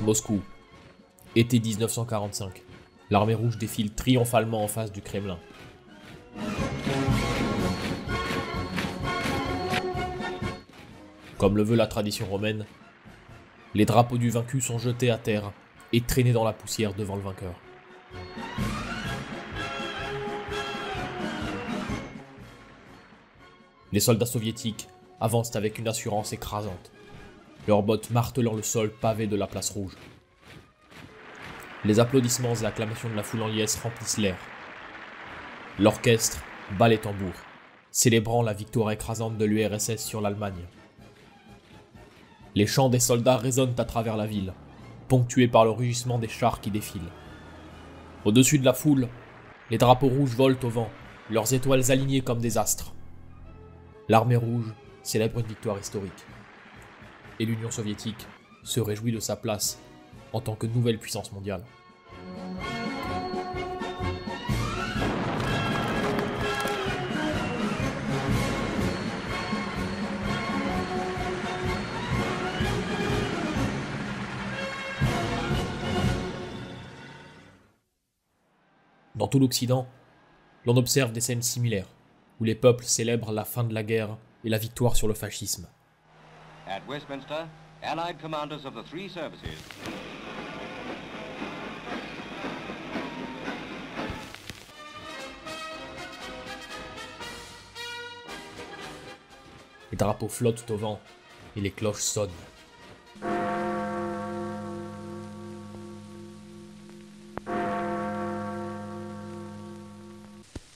Moscou, été 1945. L'armée rouge défile triomphalement en face du Kremlin. Comme le veut la tradition romaine, les drapeaux du vaincu sont jetés à terre et traînés dans la poussière devant le vainqueur. Les soldats soviétiques avancent avec une assurance écrasante, leurs bottes martelant le sol pavé de la place rouge. Les applaudissements et acclamations de la foule en liesse remplissent l'air. L'orchestre bat les tambours, célébrant la victoire écrasante de l'URSS sur l'Allemagne. Les chants des soldats résonnent à travers la ville, ponctués par le rugissement des chars qui défilent. Au-dessus de la foule, les drapeaux rouges volent au vent, leurs étoiles alignées comme des astres. L'armée rouge célèbre une victoire historique. Et l'Union soviétique se réjouit de sa place en tant que nouvelle puissance mondiale. Dans tout l'Occident, l'on observe des scènes similaires, où les peuples célèbrent la fin de la guerre et la victoire sur le fascisme. At Westminster, Allied commanders of the three services. Les drapeaux flottent au vent et les cloches sonnent.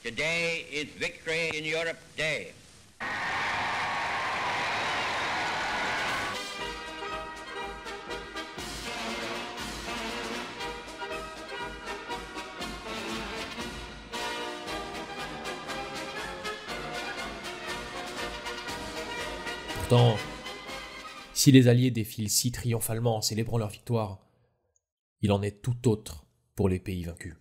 Today is Victory in Europe Day. Pourtant, si les Alliés défilent si triomphalement en célébrant leur victoire, il en est tout autre pour les pays vaincus.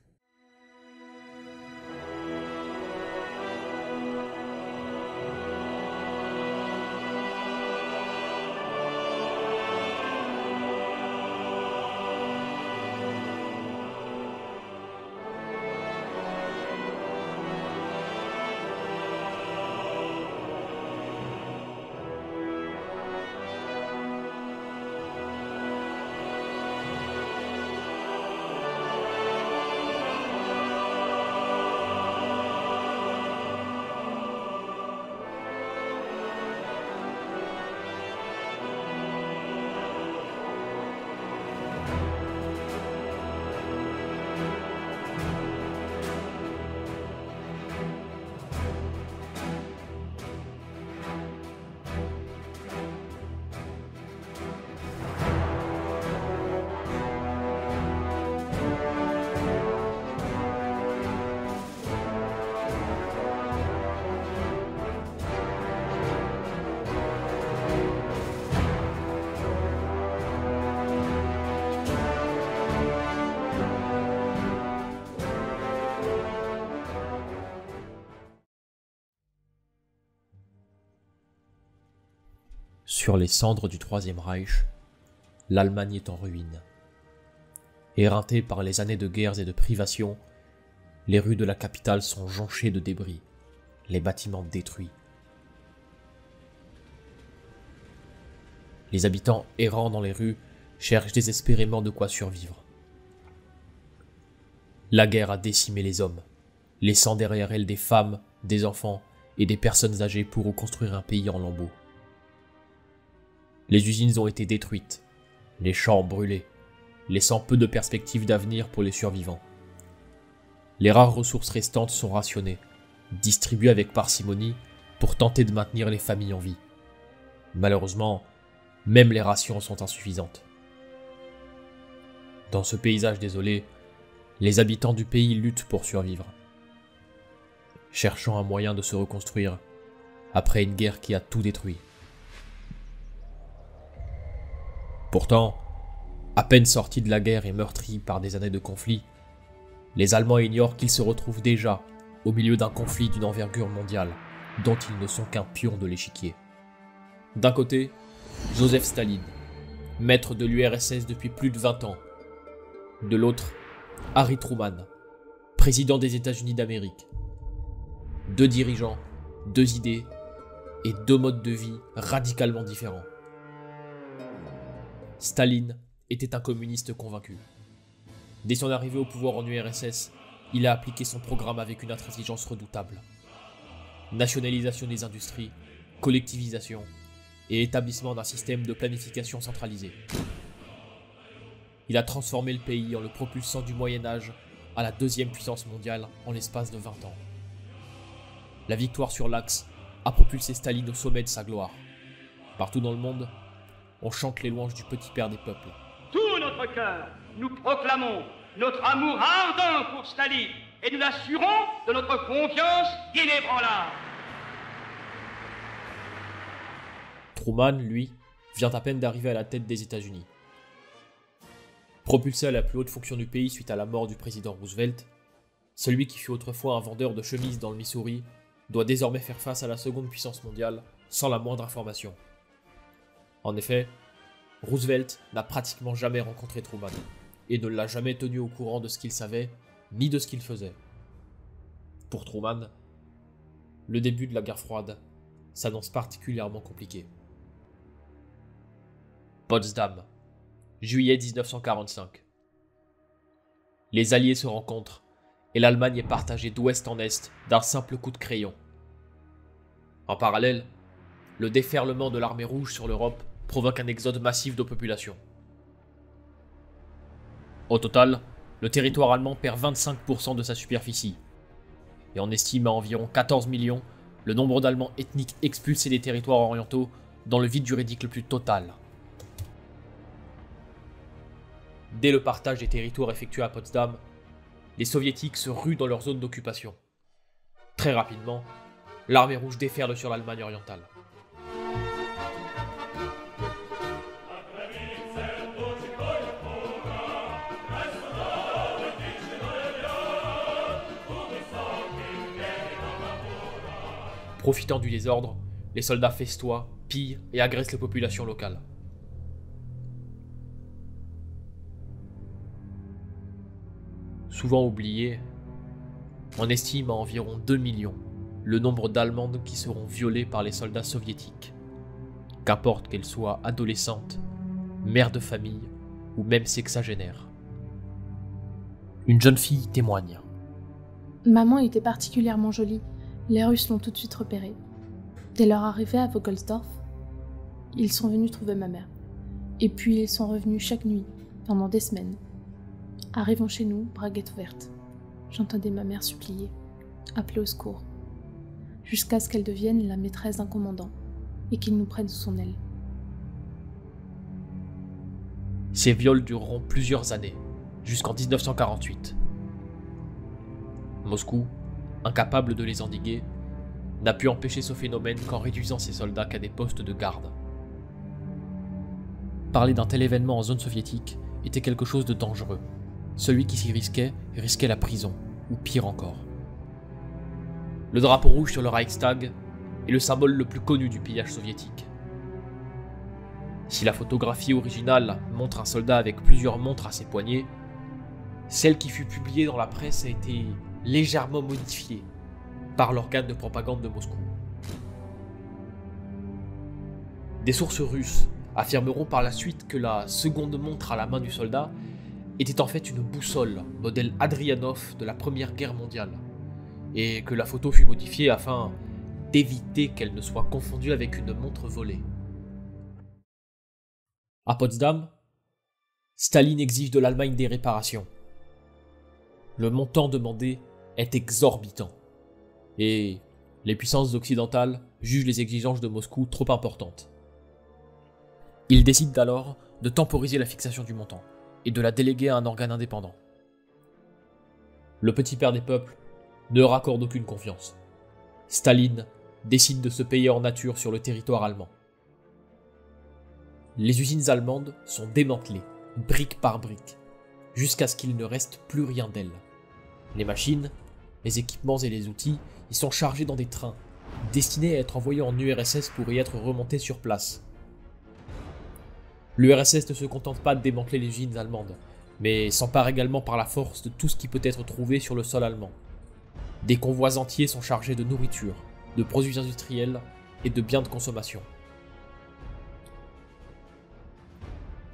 Sur les cendres du Troisième Reich, l'Allemagne est en ruine. Éreintée par les années de guerres et de privations, les rues de la capitale sont jonchées de débris, les bâtiments détruits. Les habitants errant dans les rues cherchent désespérément de quoi survivre. La guerre a décimé les hommes, laissant derrière elle des femmes, des enfants et des personnes âgées pour reconstruire un pays en lambeaux. Les usines ont été détruites, les champs brûlés, laissant peu de perspectives d'avenir pour les survivants. Les rares ressources restantes sont rationnées, distribuées avec parcimonie pour tenter de maintenir les familles en vie. Malheureusement, même les rations sont insuffisantes. Dans ce paysage désolé, les habitants du pays luttent pour survivre, cherchant un moyen de se reconstruire après une guerre qui a tout détruit. Pourtant, à peine sortis de la guerre et meurtris par des années de conflit, les Allemands ignorent qu'ils se retrouvent déjà au milieu d'un conflit d'une envergure mondiale, dont ils ne sont qu'un pion de l'échiquier. D'un côté, Joseph Staline, maître de l'URSS depuis plus de 20 ans. De l'autre, Harry Truman, président des États-Unis d'Amérique. Deux dirigeants, deux idées et deux modes de vie radicalement différents. Staline était un communiste convaincu. Dès son arrivée au pouvoir en URSS, il a appliqué son programme avec une intransigeance redoutable. Nationalisation des industries, collectivisation et établissement d'un système de planification centralisé. Il a transformé le pays en le propulsant du Moyen-Âge à la deuxième puissance mondiale en l'espace de 20 ans. La victoire sur l'Axe a propulsé Staline au sommet de sa gloire. Partout dans le monde, on chante les louanges du petit père des peuples. Tout notre cœur, nous proclamons notre amour ardent pour Staline et nous l'assurons de notre confiance inébranlable. Truman, lui, vient à peine d'arriver à la tête des États-Unis. Propulsé à la plus haute fonction du pays suite à la mort du président Roosevelt, celui qui fut autrefois un vendeur de chemises dans le Missouri doit désormais faire face à la seconde puissance mondiale sans la moindre information. En effet, Roosevelt n'a pratiquement jamais rencontré Truman et ne l'a jamais tenu au courant de ce qu'il savait ni de ce qu'il faisait. Pour Truman, le début de la guerre froide s'annonce particulièrement compliqué. Potsdam, juillet 1945. Les Alliés se rencontrent et l'Allemagne est partagée d'ouest en est d'un simple coup de crayon. En parallèle, le déferlement de l'armée rouge sur l'Europe provoque un exode massif de population. Au total, le territoire allemand perd 25% de sa superficie, et on estime à environ 14 millions le nombre d'Allemands ethniques expulsés des territoires orientaux dans le vide juridique le plus total. Dès le partage des territoires effectué à Potsdam, les soviétiques se ruent dans leur zone d'occupation. Très rapidement, l'armée rouge déferle sur l'Allemagne orientale. Profitant du désordre, les soldats festoient, pillent et agressent les populations locales. Souvent oublié, on estime à environ 2 millions le nombre d'Allemandes qui seront violées par les soldats soviétiques, qu'importe qu'elles soient adolescentes, mères de famille ou même sexagénaires. Une jeune fille témoigne. Maman était particulièrement jolie. Les Russes l'ont tout de suite repérée. Dès leur arrivée à Vogelsdorf, ils sont venus trouver ma mère. Et puis ils sont revenus chaque nuit, pendant des semaines. Arrivant chez nous, braguette ouverte. J'entendais ma mère supplier, appeler au secours, jusqu'à ce qu'elle devienne la maîtresse d'un commandant et qu'il nous prenne sous son aile. Ces viols dureront plusieurs années, jusqu'en 1948. Moscou, incapable de les endiguer, n'a pu empêcher ce phénomène qu'en réduisant ses soldats qu'à des postes de garde. Parler d'un tel événement en zone soviétique était quelque chose de dangereux. Celui qui s'y risquait la prison, ou pire encore. Le drapeau rouge sur le Reichstag est le symbole le plus connu du pillage soviétique. Si la photographie originale montre un soldat avec plusieurs montres à ses poignets, celle qui fut publiée dans la presse a été légèrement modifiée par l'organe de propagande de Moscou. Des sources russes affirmeront par la suite que la seconde montre à la main du soldat était en fait une boussole modèle Adrianov de la Première Guerre mondiale, et que la photo fut modifiée afin d'éviter qu'elle ne soit confondue avec une montre volée. À Potsdam, Staline exige de l'Allemagne des réparations. Le montant demandé est exorbitant, et les puissances occidentales jugent les exigences de Moscou trop importantes. Ils décident alors de temporiser la fixation du montant et de la déléguer à un organe indépendant. Le petit père des peuples ne leur accorde aucune confiance. Staline décide de se payer en nature sur le territoire allemand. Les usines allemandes sont démantelées, brique par brique, jusqu'à ce qu'il ne reste plus rien d'elles. Les machines, les équipements et les outils y sont chargés dans des trains, destinés à être envoyés en URSS pour y être remontés sur place. L'URSS ne se contente pas de démanteler les usines allemandes, mais s'empare également par la force de tout ce qui peut être trouvé sur le sol allemand. Des convois entiers sont chargés de nourriture, de produits industriels et de biens de consommation.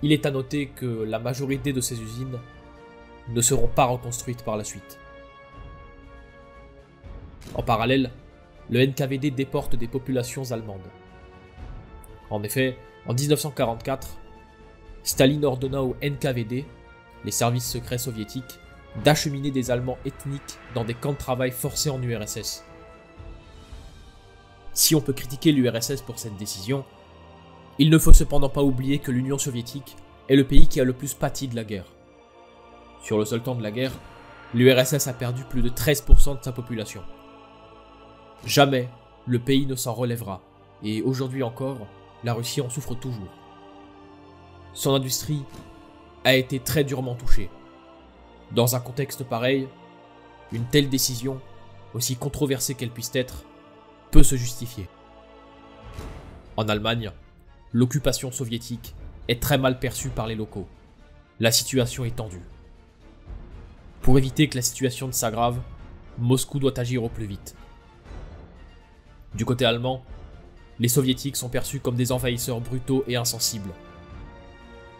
Il est à noter que la majorité de ces usines ne seront pas reconstruites par la suite. En parallèle, le NKVD déporte des populations allemandes. En effet, en 1944, Staline ordonna au NKVD, les services secrets soviétiques, d'acheminer des Allemands ethniques dans des camps de travail forcés en URSS. Si on peut critiquer l'URSS pour cette décision, il ne faut cependant pas oublier que l'Union soviétique est le pays qui a le plus pâti de la guerre. Sur le seul temps de la guerre, l'URSS a perdu plus de 13% de sa population. Jamais le pays ne s'en relèvera, et aujourd'hui encore, la Russie en souffre toujours. Son industrie a été très durement touchée. Dans un contexte pareil, une telle décision, aussi controversée qu'elle puisse être, peut se justifier. En Allemagne, l'occupation soviétique est très mal perçue par les locaux. La situation est tendue. Pour éviter que la situation ne s'aggrave, Moscou doit agir au plus vite. Du côté allemand, les soviétiques sont perçus comme des envahisseurs brutaux et insensibles.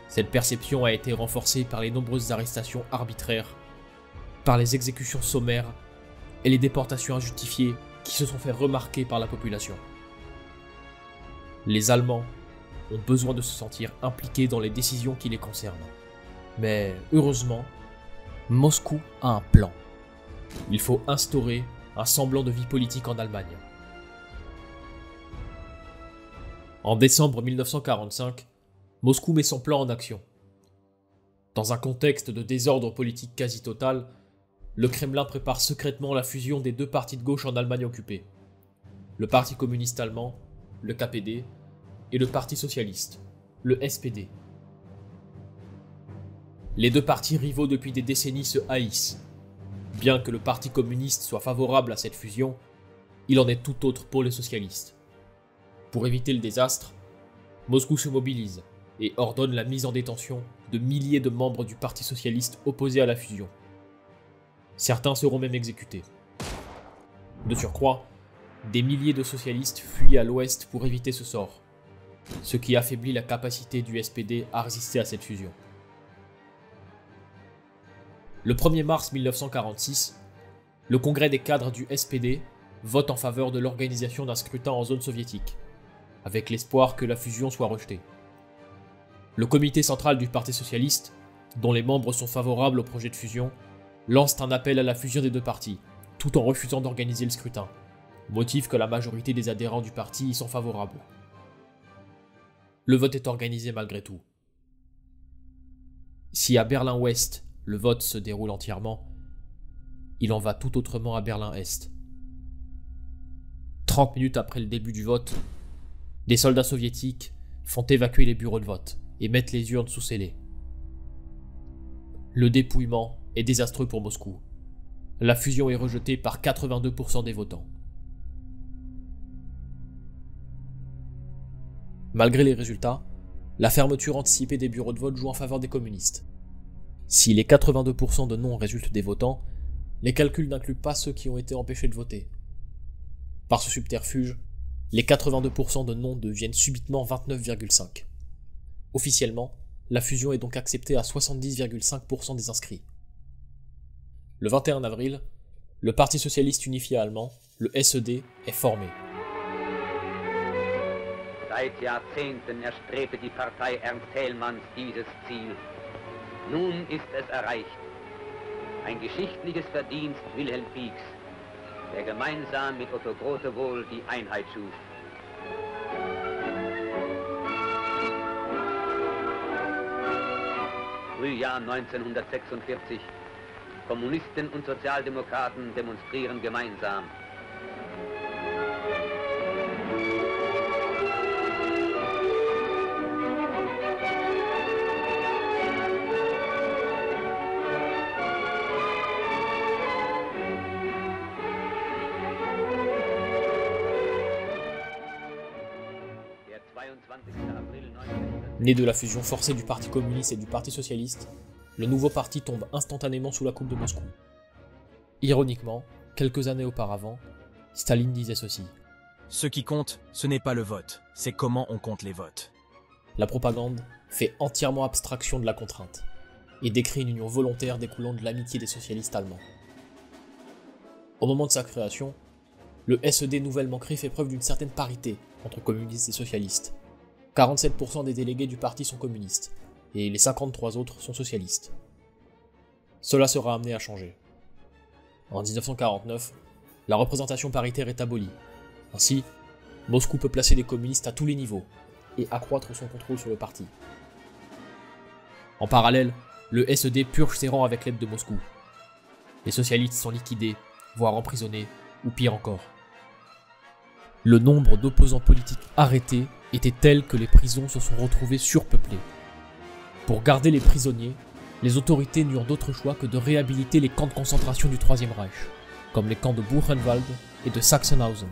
Cette perception a été renforcée par les nombreuses arrestations arbitraires, par les exécutions sommaires et les déportations injustifiées qui se sont fait remarquer par la population. Les Allemands ont besoin de se sentir impliqués dans les décisions qui les concernent. Mais heureusement, Moscou a un plan. Il faut instaurer un semblant de vie politique en Allemagne. En décembre 1945, Moscou met son plan en action. Dans un contexte de désordre politique quasi total, le Kremlin prépare secrètement la fusion des deux partis de gauche en Allemagne occupée. Le Parti communiste allemand, le KPD, et le Parti socialiste, le SPD. Les deux partis rivaux depuis des décennies se haïssent. Bien que le Parti communiste soit favorable à cette fusion, il en est tout autre pour les socialistes. Pour éviter le désastre, Moscou se mobilise et ordonne la mise en détention de milliers de membres du Parti socialiste opposés à la fusion. Certains seront même exécutés. De surcroît, des milliers de socialistes fuient à l'ouest pour éviter ce sort, ce qui affaiblit la capacité du SPD à résister à cette fusion. Le 1er mars 1946, le congrès des cadres du SPD vote en faveur de l'organisation d'un scrutin en zone soviétique, avec l'espoir que la fusion soit rejetée. Le comité central du Parti socialiste, dont les membres sont favorables au projet de fusion, lance un appel à la fusion des deux partis, tout en refusant d'organiser le scrutin, motif que la majorité des adhérents du parti y sont favorables. Le vote est organisé malgré tout. Si à Berlin-Ouest, le vote se déroule entièrement, il en va tout autrement à Berlin-Est. 30 minutes après le début du vote, des soldats soviétiques font évacuer les bureaux de vote et mettent les urnes sous scellés. Le dépouillement est désastreux pour Moscou. La fusion est rejetée par 82% des votants. Malgré les résultats, la fermeture anticipée des bureaux de vote joue en faveur des communistes. Si les 82% de non résultent des votants, les calculs n'incluent pas ceux qui ont été empêchés de voter. Par ce subterfuge, les 82% de non deviennent subitement 29,5%. Officiellement, la fusion est donc acceptée à 70,5% des inscrits. Le 21 avril, le Parti socialiste unifié allemand, le SED, est formé. Seit Jahrzehnten erstrebte die Partei Ernst Thälmanns dieses Ziel. Nun ist es erreicht. Ein geschichtliches Verdienst Wilhelm Pieks, der gemeinsam mit Otto Grotewohl die Einheit schuf. Frühjahr 1946. Kommunisten und Sozialdemokraten demonstrieren gemeinsam. Né de la fusion forcée du Parti communiste et du Parti socialiste, le nouveau parti tombe instantanément sous la coupe de Moscou. Ironiquement, quelques années auparavant, Staline disait ceci. Ce qui compte, ce n'est pas le vote, c'est comment on compte les votes. La propagande fait entièrement abstraction de la contrainte et décrit une union volontaire découlant de l'amitié des socialistes allemands. Au moment de sa création, le SED nouvellement créé fait preuve d'une certaine parité entre communistes et socialistes. 47% des délégués du parti sont communistes, et les 53 autres sont socialistes. Cela sera amené à changer. En 1949, la représentation paritaire est abolie. Ainsi, Moscou peut placer des communistes à tous les niveaux, et accroître son contrôle sur le parti. En parallèle, le SED purge ses rangs avec l'aide de Moscou. Les socialistes sont liquidés, voire emprisonnés, ou pire encore. Le nombre d'opposants politiques arrêtés était tel que les prisons se sont retrouvées surpeuplées. Pour garder les prisonniers, les autorités n'eurent d'autre choix que de réhabiliter les camps de concentration du Troisième Reich, comme les camps de Buchenwald et de Sachsenhausen.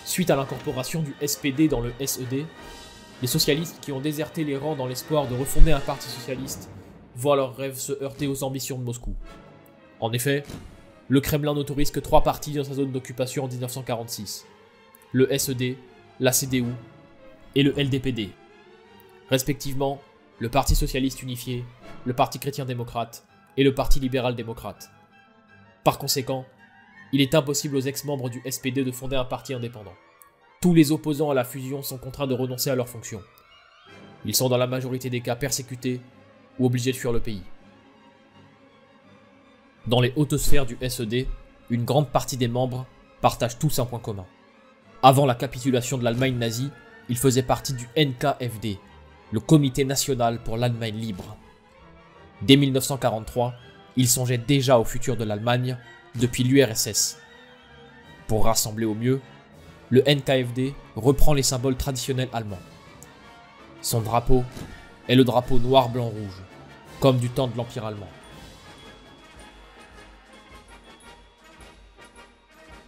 Suite à l'incorporation du SPD dans le SED, les socialistes qui ont déserté les rangs dans l'espoir de refonder un parti socialiste voient leurs rêves se heurter aux ambitions de Moscou. En effet, le Kremlin n'autorise que 3 partis dans sa zone d'occupation en 1946. Le SED, la CDU et le LDPD. Respectivement, le Parti socialiste unifié, le Parti chrétien-démocrate et le Parti libéral-démocrate. Par conséquent, il est impossible aux ex-membres du SPD de fonder un parti indépendant. Tous les opposants à la fusion sont contraints de renoncer à leurs fonctions. Ils sont dans la majorité des cas persécutés ou obligés de fuir le pays. Dans les hautes sphères du SED, une grande partie des membres partagent tous un point commun. Avant la capitulation de l'Allemagne nazie, ils faisaient partie du NKFD, le Comité national pour l'Allemagne libre. Dès 1943, ils songeaient déjà au futur de l'Allemagne depuis l'URSS. Pour rassembler au mieux, le NKFD reprend les symboles traditionnels allemands. Son drapeau est le drapeau noir-blanc-rouge, comme du temps de l'Empire allemand.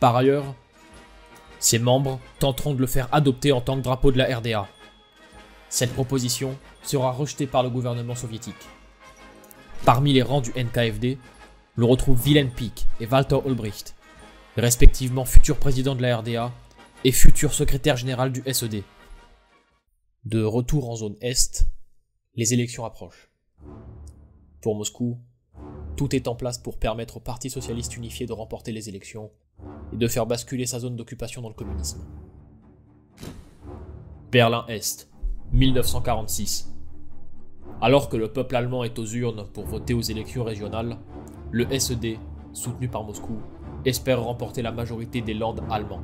Par ailleurs, ses membres tenteront de le faire adopter en tant que drapeau de la RDA. Cette proposition sera rejetée par le gouvernement soviétique. Parmi les rangs du NKFD, l'on retrouve Wilhelm Pieck et Walter Ulbricht, respectivement futurs présidents de la RDA et futurs secrétaires généraux du SED. De retour en zone Est, les élections approchent. Pour Moscou, tout est en place pour permettre au Parti socialiste unifié de remporter les élections et de faire basculer sa zone d'occupation dans le communisme. Berlin-Est, 1946. Alors que le peuple allemand est aux urnes pour voter aux élections régionales, le SED, soutenu par Moscou, espère remporter la majorité des lands allemands.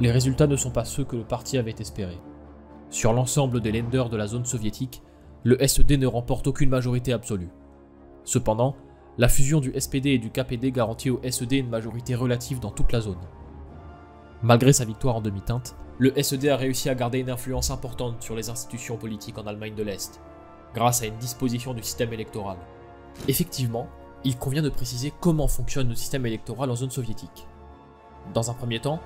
Les résultats ne sont pas ceux que le parti avait espérés. Sur l'ensemble des Länder de la zone soviétique, le SED ne remporte aucune majorité absolue. Cependant, la fusion du SPD et du KPD garantit au SED une majorité relative dans toute la zone. Malgré sa victoire en demi-teinte, le SED a réussi à garder une influence importante sur les institutions politiques en Allemagne de l'Est, grâce à une disposition du système électoral. Effectivement, il convient de préciser comment fonctionne le système électoral en zone soviétique. Dans un premier temps,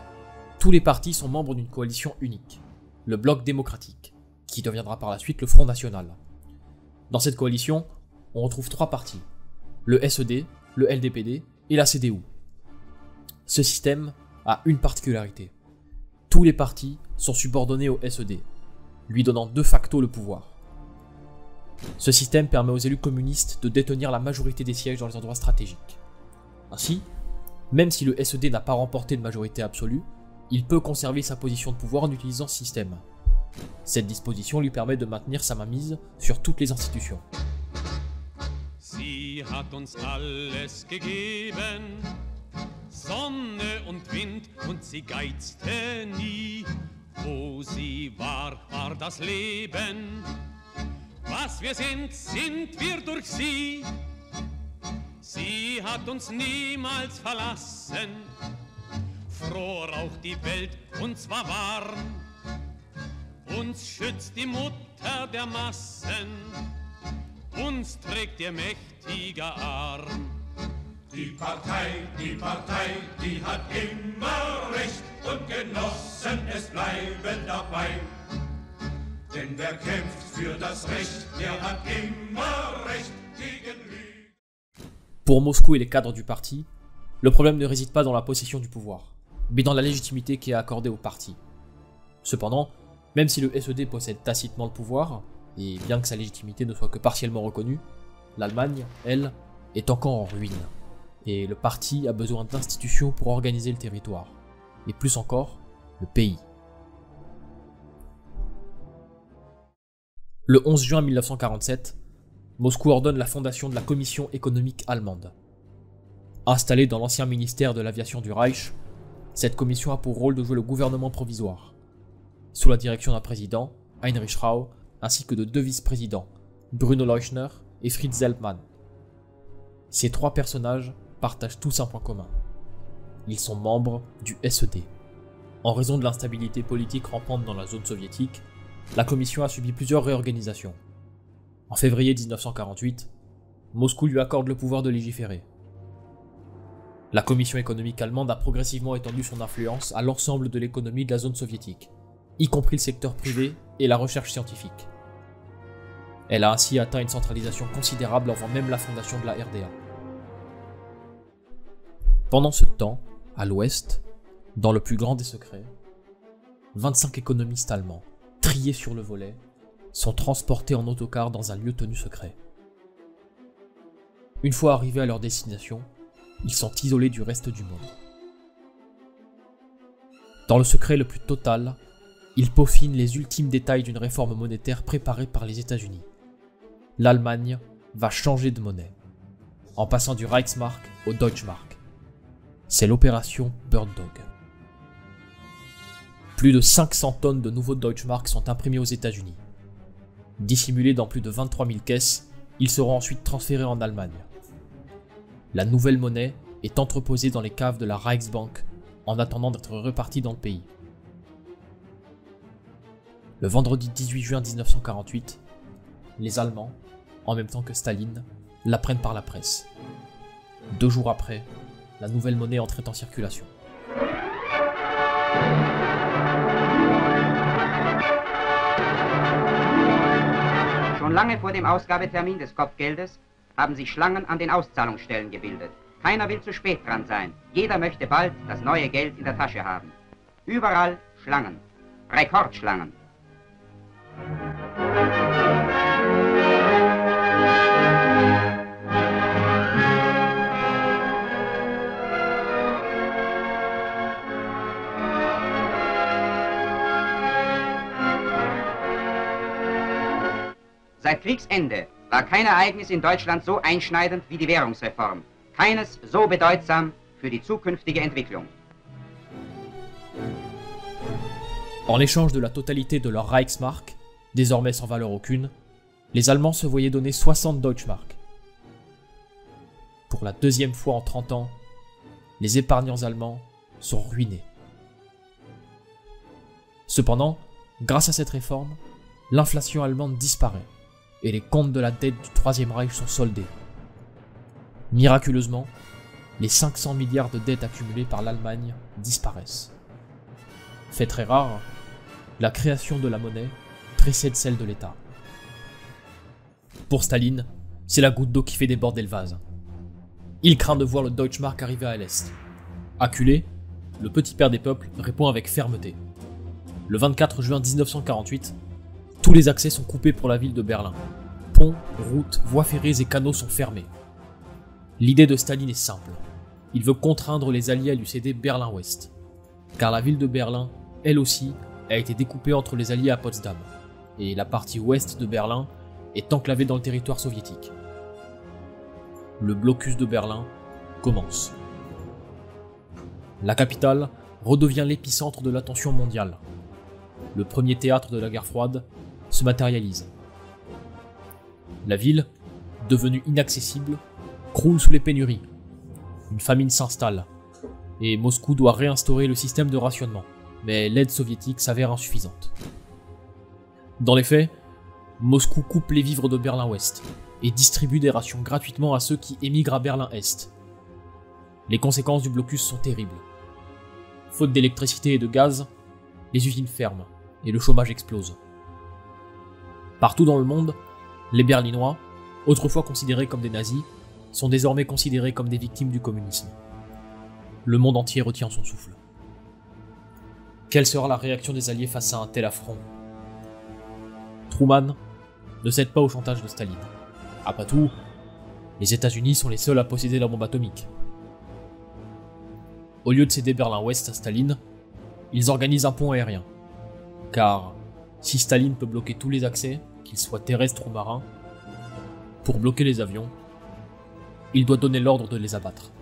tous les partis sont membres d'une coalition unique, le Bloc démocratique, qui deviendra par la suite le Front national. Dans cette coalition, on retrouve 3 partis, le SED, le LDPD et la CDU. Ce système a une particularité. Tous les partis sont subordonnés au SED, lui donnant de facto le pouvoir. Ce système permet aux élus communistes de détenir la majorité des sièges dans les endroits stratégiques. Ainsi, même si le SED n'a pas remporté de majorité absolue, il peut conserver sa position de pouvoir en utilisant ce système. Cette disposition lui permet de maintenir sa mainmise sur toutes les institutions. Sie hat uns alles gegeben, Sonne und Wind, und sie geizte nie. Wo sie war, war das Leben. Was wir sind, sind wir durch sie. Sie hat uns niemals verlassen. Froh raucht die Welt, und zwar warm. Uns schützt die Mutter der Massen. Uns trägt ihr mächtiger Arm. Die Partei, die hat immer Recht und Genossen, es bleiben dabei. Denn wer kämpft für das Recht, der hat immer Recht gegen Lügen. Pour Moscou et les cadres du parti, le problème ne réside pas dans la possession du pouvoir, mais dans la légitimité qui est accordée au parti. Cependant, même si le SED possède tacitement le pouvoir, et bien que sa légitimité ne soit que partiellement reconnue, l'Allemagne, elle, est encore en ruine. Et le parti a besoin d'institutions pour organiser le territoire, et plus encore, le pays. Le 11 juin 1947, Moscou ordonne la fondation de la Commission économique allemande. Installée dans l'ancien ministère de l'aviation du Reich, cette commission a pour rôle de jouer le gouvernement provisoire, sous la direction d'un président, Heinrich Rau, ainsi que de 2 vice-présidents, Bruno Leuschner et Fritz Zeltmann. Ces 3 personnages partagent tous un point commun. Ils sont membres du SED. En raison de l'instabilité politique rampante dans la zone soviétique, la commission a subi plusieurs réorganisations. En février 1948, Moscou lui accorde le pouvoir de légiférer. La commission économique allemande a progressivement étendu son influence à l'ensemble de l'économie de la zone soviétique, y compris le secteur privé et la recherche scientifique. Elle a ainsi atteint une centralisation considérable avant même la fondation de la RDA. Pendant ce temps, à l'ouest, dans le plus grand des secrets, 25 économistes allemands, triés sur le volet, sont transportés en autocar dans un lieu tenu secret. Une fois arrivés à leur destination, ils sont isolés du reste du monde. Dans le secret le plus total, ils peaufinent les ultimes détails d'une réforme monétaire préparée par les États-Unis. L'Allemagne va changer de monnaie, en passant du Reichsmark au Deutschmark. C'est l'opération Bird Dog. Plus de 500 tonnes de nouveaux Deutschmark sont imprimés aux États-Unis. Dissimulés dans plus de 23 000 caisses, ils seront ensuite transférés en Allemagne. La nouvelle monnaie est entreposée dans les caves de la Reichsbank en attendant d'être repartie dans le pays. Le vendredi 18 juin 1948, les Allemands, en même temps que Staline, l'apprennent par la presse. 2 jours après, la nouvelle monnaie entrait en circulation. Schon lange vor dem Ausgabetermin des Kopfgeldes haben sich Schlangen an den Auszahlungsstellen gebildet. Keiner will zu spät dran sein. Jeder möchte bald das neue Geld in der Tasche haben. Überall Schlangen. Rekordschlangen. Seit Kriegsende war kein Ereignis in Deutschland so einschneidend wie die Währungsreform. Keines so bedeutsam für die zukünftige Entwicklung. En échange de la totalité de leur Reichsmark, désormais sans valeur aucune, les Allemands se voyaient donner 60 Deutschmark. Pour la 2e fois en 30 ans, les épargnants allemands sont ruinés. Cependant, grâce à cette réforme, l'inflation allemande disparaît et les comptes de la dette du Troisième Reich sont soldés. Miraculeusement, les 500 milliards de dettes accumulées par l'Allemagne disparaissent. Fait très rare, la création de la monnaie précède celle de l'État. Pour Staline, c'est la goutte d'eau qui fait déborder le vase. Il craint de voir le Deutschmark arriver à l'Est. Acculé, le petit père des peuples répond avec fermeté. Le 24 juin 1948, tous les accès sont coupés pour la ville de Berlin. Ponts, routes, voies ferrées et canaux sont fermés. L'idée de Staline est simple. Il veut contraindre les alliés à lui céder Berlin-Ouest. Car la ville de Berlin, elle aussi, a été découpée entre les alliés à Potsdam. Et la partie ouest de Berlin est enclavée dans le territoire soviétique. Le blocus de Berlin commence. La capitale redevient l'épicentre de l'attention mondiale. Le premier théâtre de la guerre froide se matérialise. La ville, devenue inaccessible, croule sous les pénuries. Une famine s'installe, et Moscou doit réinstaurer le système de rationnement, mais l'aide soviétique s'avère insuffisante. Dans les faits, Moscou coupe les vivres de Berlin-Ouest et distribue des rations gratuitement à ceux qui émigrent à Berlin-Est. Les conséquences du blocus sont terribles. Faute d'électricité et de gaz, les usines ferment et le chômage explose. Partout dans le monde, les Berlinois, autrefois considérés comme des nazis, sont désormais considérés comme des victimes du communisme. Le monde entier retient son souffle. Quelle sera la réaction des Alliés face à un tel affront? Truman ne cède pas au chantage de Staline. Après tout, les États-Unis sont les seuls à posséder la bombe atomique. Au lieu de céder Berlin-Ouest à Staline, ils organisent un pont aérien. Car si Staline peut bloquer tous les accès, qu'ils soient terrestres ou marins, pour bloquer les avions, il doit donner l'ordre de les abattre.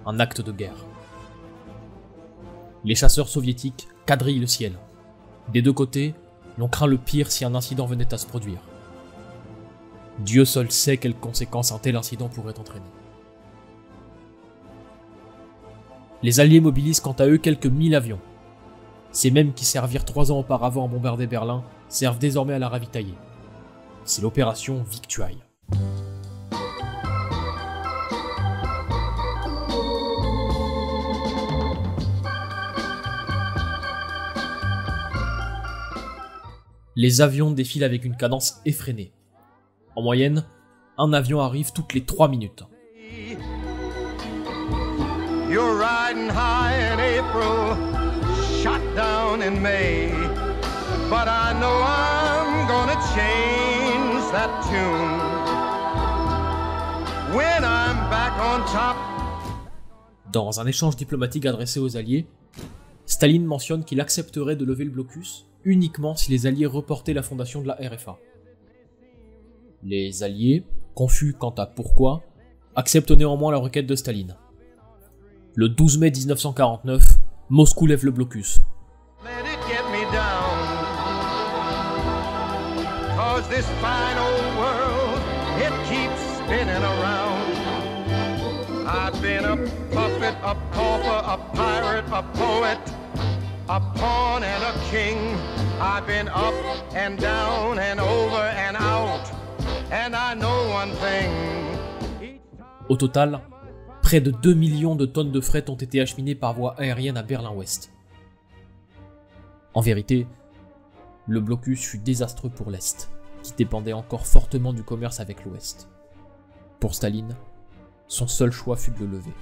Un acte de guerre. Les chasseurs soviétiques quadrillent le ciel. Des deux côtés, l'on craint le pire si un incident venait à se produire. Dieu seul sait quelles conséquences un tel incident pourrait entraîner. Les Alliés mobilisent quant à eux quelques 1000 avions. Ces mêmes qui servirent 3 ans auparavant à bombarder Berlin servent désormais à la ravitailler. C'est l'opération Victuailles. Les avions défilent avec une cadence effrénée. En moyenne, un avion arrive toutes les 3 minutes. You're riding high in April, shot down in May. But I know I'm gonna change that tune when I'm back on top. Dans un échange diplomatique adressé aux Alliés, Staline mentionne qu'il accepterait de lever le blocus uniquement si les Alliés reportaient la fondation de la RFA. Les Alliés, confus quant à pourquoi, acceptent néanmoins la requête de Staline. Le 12 mai 1949, Moscou lève le blocus. Let it get me down, 'cause this fine old world, it keeps spinning around. I've been a puppet, a pauper, a pirate, a poet, a pawn and a king. I've been up and down and over and out, and I know one thing. Au total, près de 2 millions de tonnes de fret ont été acheminées par voie aérienne à Berlin-Ouest. En vérité, le blocus fut désastreux pour l'Est, qui dépendait encore fortement du commerce avec l'Ouest. Pour Staline, son seul choix fut de le lever.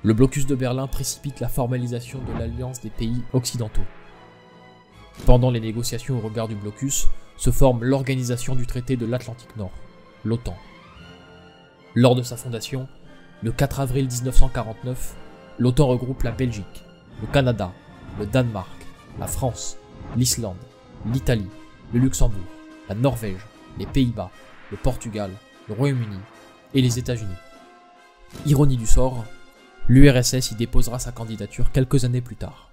Le blocus de Berlin précipite la formalisation de l'alliance des pays occidentaux. Pendant les négociations au regard du blocus, se forme l'Organisation du traité de l'Atlantique Nord, l'OTAN. Lors de sa fondation, le 4 avril 1949, l'OTAN regroupe la Belgique, le Canada, le Danemark, la France, l'Islande, l'Italie, le Luxembourg, la Norvège, les Pays-Bas, le Portugal, le Royaume-Uni et les États-Unis. Ironie du sort, l'URSS y déposera sa candidature quelques années plus tard.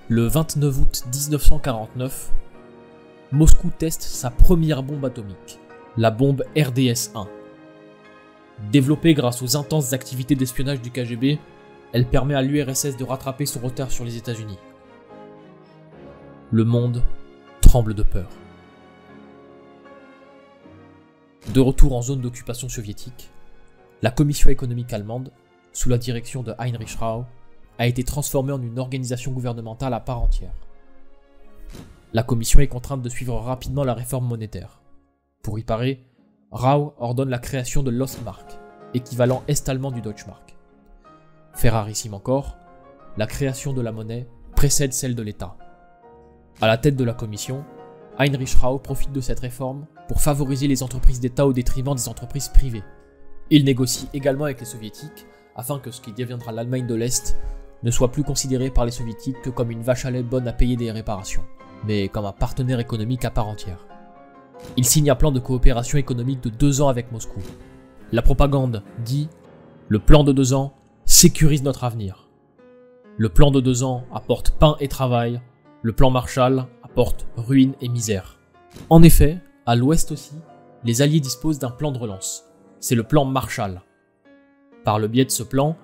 Le 29 août 1949, Moscou teste sa première bombe atomique, la bombe RDS-1. Développée grâce aux intenses activités d'espionnage du KGB, elle permet à l'URSS de rattraper son retard sur les États-Unis. Le monde tremble de peur. De retour en zone d'occupation soviétique, la commission économique allemande, sous la direction de Heinrich Rau, a été transformée en une organisation gouvernementale à part entière. La commission est contrainte de suivre rapidement la réforme monétaire. Pour y parer, Rau ordonne la création de l'Ostmark, équivalent est-allemand du Deutschmark. Fait rarissime encore, la création de la monnaie précède celle de l'État. À la tête de la commission, Heinrich Rau profite de cette réforme pour favoriser les entreprises d'État au détriment des entreprises privées. Il négocie également avec les soviétiques afin que ce qui deviendra l'Allemagne de l'Est ne soit plus considéré par les soviétiques que comme une vache à lait bonne à payer des réparations, mais comme un partenaire économique à part entière. Il signe un plan de coopération économique de 2 ans avec Moscou. La propagande dit « Le plan de 2 ans sécurise notre avenir ». Le plan de 2 ans apporte pain et travail, le plan Marshall apporte ruine et misère. En effet, À l'ouest aussi, les Alliés disposent d'un plan de relance. C'est le plan Marshall. Par le biais de ce plan,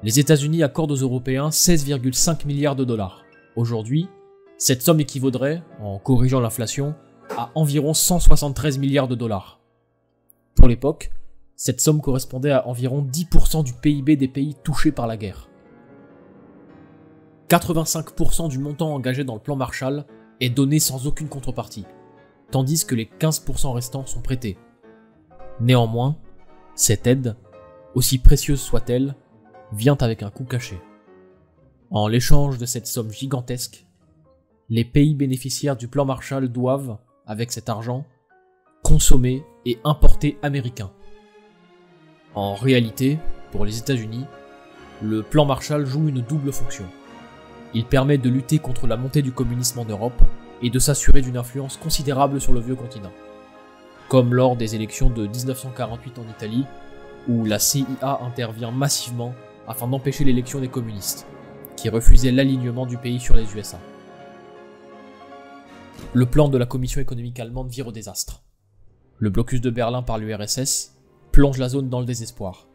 les États-Unis accordent aux Européens 16,5 milliards de dollars. Aujourd'hui, cette somme équivaudrait, en corrigeant l'inflation, à environ 173 milliards de dollars. Pour l'époque, cette somme correspondait à environ 10% du PIB des pays touchés par la guerre. 85% du montant engagé dans le plan Marshall est donné sans aucune contrepartie, tandis que les 15% restants sont prêtés. Néanmoins, cette aide, aussi précieuse soit-elle, vient avec un coût caché. En l'échange de cette somme gigantesque, les pays bénéficiaires du plan Marshall doivent, avec cet argent, consommer et importer américain. En réalité, pour les États-Unis, le plan Marshall joue une double fonction. Il permet de lutter contre la montée du communisme en Europe et de s'assurer d'une influence considérable sur le vieux continent. Comme lors des élections de 1948 en Italie, où la CIA intervient massivement afin d'empêcher l'élection des communistes, qui refusaient l'alignement du pays sur les USA. Le plan de la Commission économique allemande vire au désastre. Le blocus de Berlin par l'URSS plonge la zone dans le désespoir.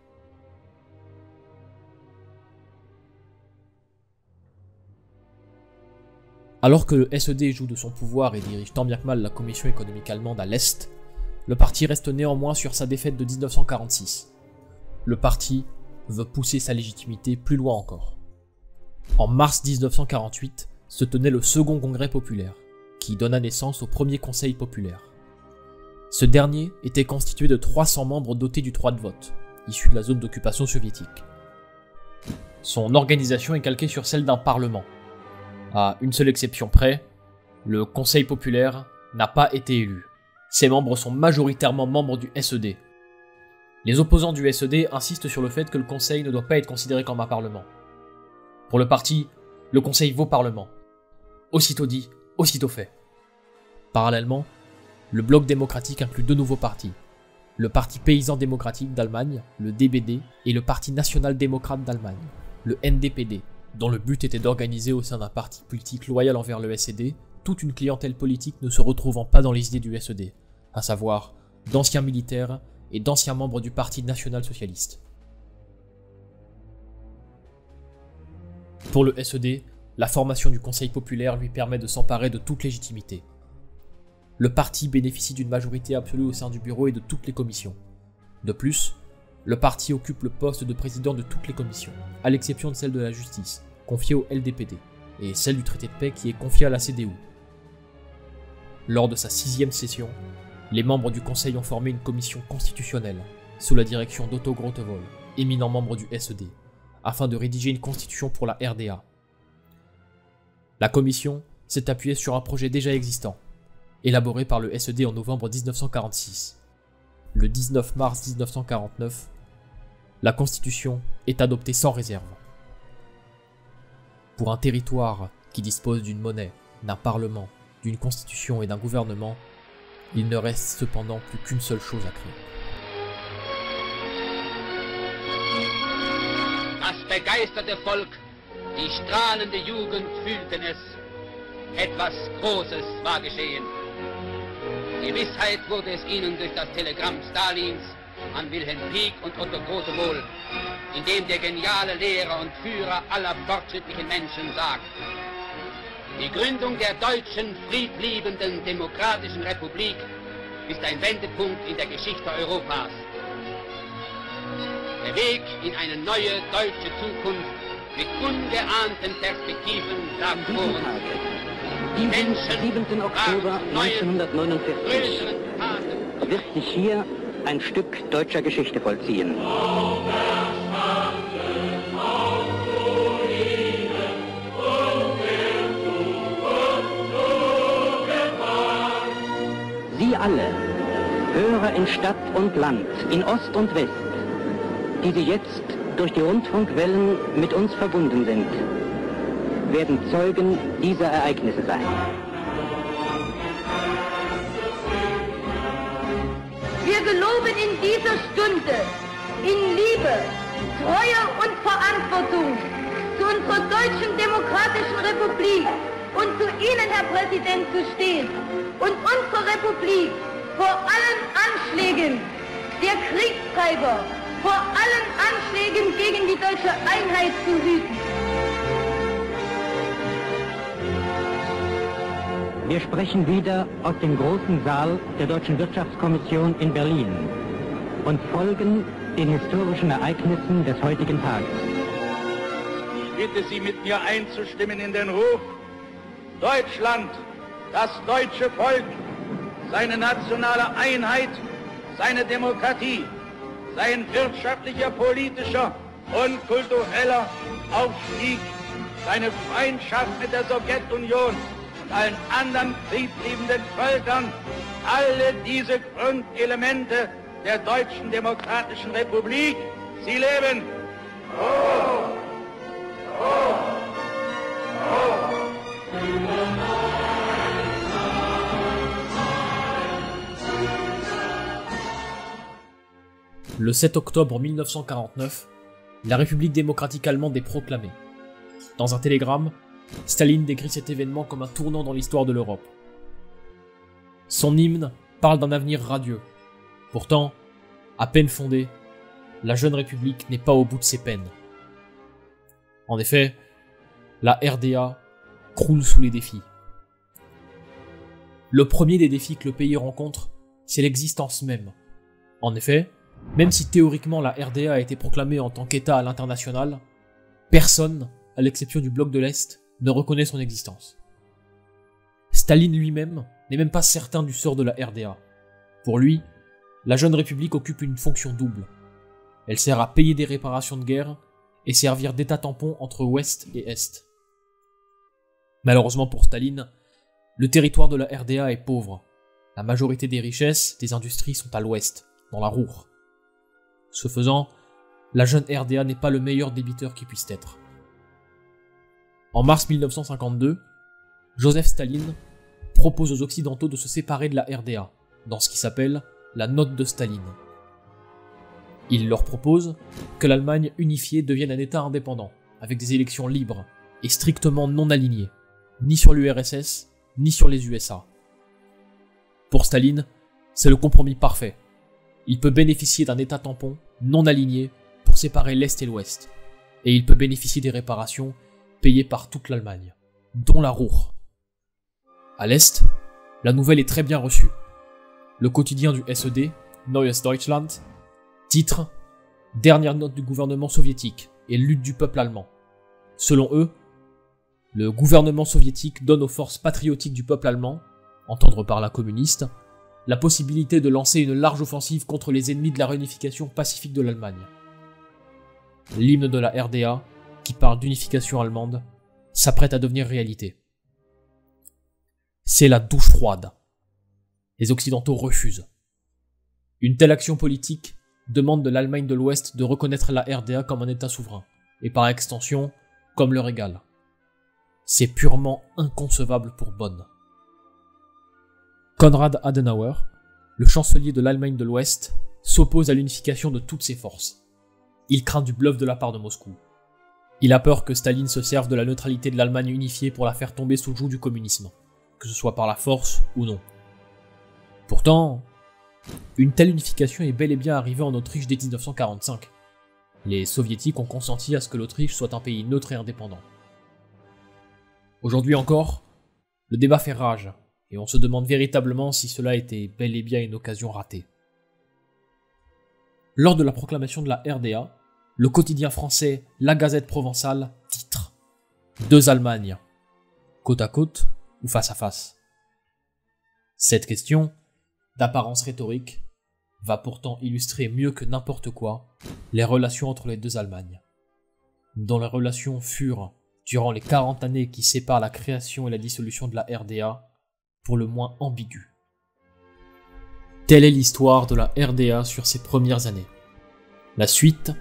Alors que le SED joue de son pouvoir et dirige tant bien que mal la Commission économique allemande à l'Est, le parti reste néanmoins sur sa défaite de 1946. Le parti veut pousser sa légitimité plus loin encore. En mars 1948 se tenait le second congrès populaire, qui donna naissance au premier conseil populaire. Ce dernier était constitué de 300 membres dotés du droit de vote, issus de la zone d'occupation soviétique. Son organisation est calquée sur celle d'un parlement. À une seule exception près, le Conseil populaire n'a pas été élu. Ses membres sont majoritairement membres du SED. Les opposants du SED insistent sur le fait que le Conseil ne doit pas être considéré comme un parlement. Pour le parti, le Conseil vaut parlement. Aussitôt dit, aussitôt fait. Parallèlement, le bloc démocratique inclut deux nouveaux partis. Le Parti paysan démocratique d'Allemagne, le DBD, et le Parti national-démocrate d'Allemagne, le NDPD, dont le but était d'organiser au sein d'un parti politique loyal envers le SED toute une clientèle politique ne se retrouvant pas dans les idées du SED, à savoir d'anciens militaires et d'anciens membres du Parti national-socialiste. Pour le SED, la formation du Conseil populaire lui permet de s'emparer de toute légitimité. Le parti bénéficie d'une majorité absolue au sein du bureau et de toutes les commissions. De plus, le parti occupe le poste de président de toutes les commissions, à l'exception de celle de la justice, confiée au LDPD, et celle du traité de paix qui est confiée à la CDU. Lors de sa 6e session, les membres du Conseil ont formé une commission constitutionnelle, sous la direction d'Otto Grotewohl, éminent membre du SED, afin de rédiger une constitution pour la RDA. La commission s'est appuyée sur un projet déjà existant, élaboré par le SED en novembre 1946. Le 19 mars 1949, la Constitution est adoptée sans réserve. Pour un territoire qui dispose d'une monnaie, d'un parlement, d'une constitution et d'un gouvernement, il ne reste cependant plus qu'une seule chose à créer. Das begeisterte Volk, die strahlende Jugend fühlten es. Etwas Großes war geschehen. Gewissheit wurde es ihnen durch das Telegramm Stalins an Wilhelm Pieck und Otto Grotewohl, in dem der geniale Lehrer und Führer aller fortschrittlichen Menschen sagt: Die Gründung der deutschen, friedliebenden, demokratischen Republik ist ein Wendepunkt in der Geschichte Europas. Der Weg in eine neue deutsche Zukunft mit ungeahnten Perspektiven lag vor uns. Die Menschen 7. Oktober 1949 wird sich hier ein Stück deutscher Geschichte vollziehen. Sie alle, Hörer in Stadt und Land, in Ost und West, die Sie jetzt durch die Rundfunkwellen mit uns verbunden sind, werden Zeugen dieser Ereignisse sein. Wir geloben in dieser Stunde in Liebe, Treue und Verantwortung zu unserer Deutschen Demokratischen Republik und zu Ihnen, Herr Präsident, zu stehen und unsere Republik vor allen Anschlägen der Kriegstreiber, vor allen Anschlägen gegen die deutsche Einheit zu hüten. Wir sprechen wieder aus dem großen Saal der Deutschen Wirtschaftskommission in Berlin und folgen den historischen Ereignissen des heutigen Tages. Ich bitte Sie, mit mir einzustimmen in den Ruf: Deutschland, das deutsche Volk, seine nationale Einheit, seine Demokratie, sein wirtschaftlicher, politischer und kultureller Aufstieg, seine Freundschaft mit der Sowjetunion und allen anderen friedliebenden Völkern, alle diese Grundelemente der Deutschen Demokratischen Republik, sie leben. Oh! Oh! Oh! Le 7 octobre 1949, la République démocratique allemande est proclamée. Dans un télégramme, Staline décrit cet événement comme un tournant dans l'histoire de l'Europe. Son hymne parle d'un avenir radieux. Pourtant, à peine fondée, la jeune République n'est pas au bout de ses peines. En effet, la RDA croule sous les défis. Le premier des défis que le pays rencontre, c'est l'existence même. En effet, même si théoriquement la RDA a été proclamée en tant qu'État à l'international, personne, à l'exception du bloc de l'Est, ne reconnaît son existence. Staline lui-même n'est même pas certain du sort de la RDA. Pour lui, la jeune République occupe une fonction double. Elle sert à payer des réparations de guerre et servir d'état tampon entre Ouest et Est. Malheureusement pour Staline, le territoire de la RDA est pauvre. La majorité des richesses, des industries sont à l'Ouest, dans la Ruhr. Ce faisant, la jeune RDA n'est pas le meilleur débiteur qui puisse être. En mars 1952, Joseph Staline propose aux Occidentaux de se séparer de la RDA, dans ce qui s'appelle la Note de Staline. Il leur propose que l'Allemagne unifiée devienne un État indépendant, avec des élections libres et strictement non alignées, ni sur l'URSS, ni sur les USA. Pour Staline, c'est le compromis parfait. Il peut bénéficier d'un État tampon non aligné pour séparer l'Est et l'Ouest, et il peut bénéficier des réparations payées par toute l'Allemagne, dont la Ruhr. À l'Est, la nouvelle est très bien reçue. Le quotidien du SED, Neues Deutschland, titre « Dernière note du gouvernement soviétique et lutte du peuple allemand ». Selon eux, le gouvernement soviétique donne aux forces patriotiques du peuple allemand, entendre par là communiste, la possibilité de lancer une large offensive contre les ennemis de la réunification pacifique de l'Allemagne. L'hymne de la RDA, qui parle d'unification allemande, s'apprête à devenir réalité. C'est la douche froide. Les Occidentaux refusent. Une telle action politique demande de l'Allemagne de l'Ouest de reconnaître la RDA comme un État souverain, et par extension, comme leur égal. C'est purement inconcevable pour Bonn. Konrad Adenauer, le chancelier de l'Allemagne de l'Ouest, s'oppose à l'unification de toutes ses forces. Il craint du bluff de la part de Moscou. Il a peur que Staline se serve de la neutralité de l'Allemagne unifiée pour la faire tomber sous le joug du communisme, que ce soit par la force ou non. Pourtant, une telle unification est bel et bien arrivée en Autriche dès 1945. Les soviétiques ont consenti à ce que l'Autriche soit un pays neutre et indépendant. Aujourd'hui encore, le débat fait rage, et on se demande véritablement si cela était bel et bien une occasion ratée. Lors de la proclamation de la RDA, le quotidien français La Gazette provençale titre « Deux Allemagnes, côte à côte ou face à face ?» Cette question, d'apparence rhétorique, va pourtant illustrer mieux que n'importe quoi les relations entre les deux Allemagnes, dont les relations furent, durant les 40 années qui séparent la création et la dissolution de la RDA, pour le moins ambiguës. Telle est l'histoire de la RDA sur ses premières années. La suite,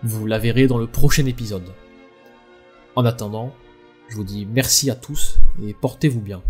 vous la verrez dans le prochain épisode. En attendant, je vous dis merci à tous et portez-vous bien.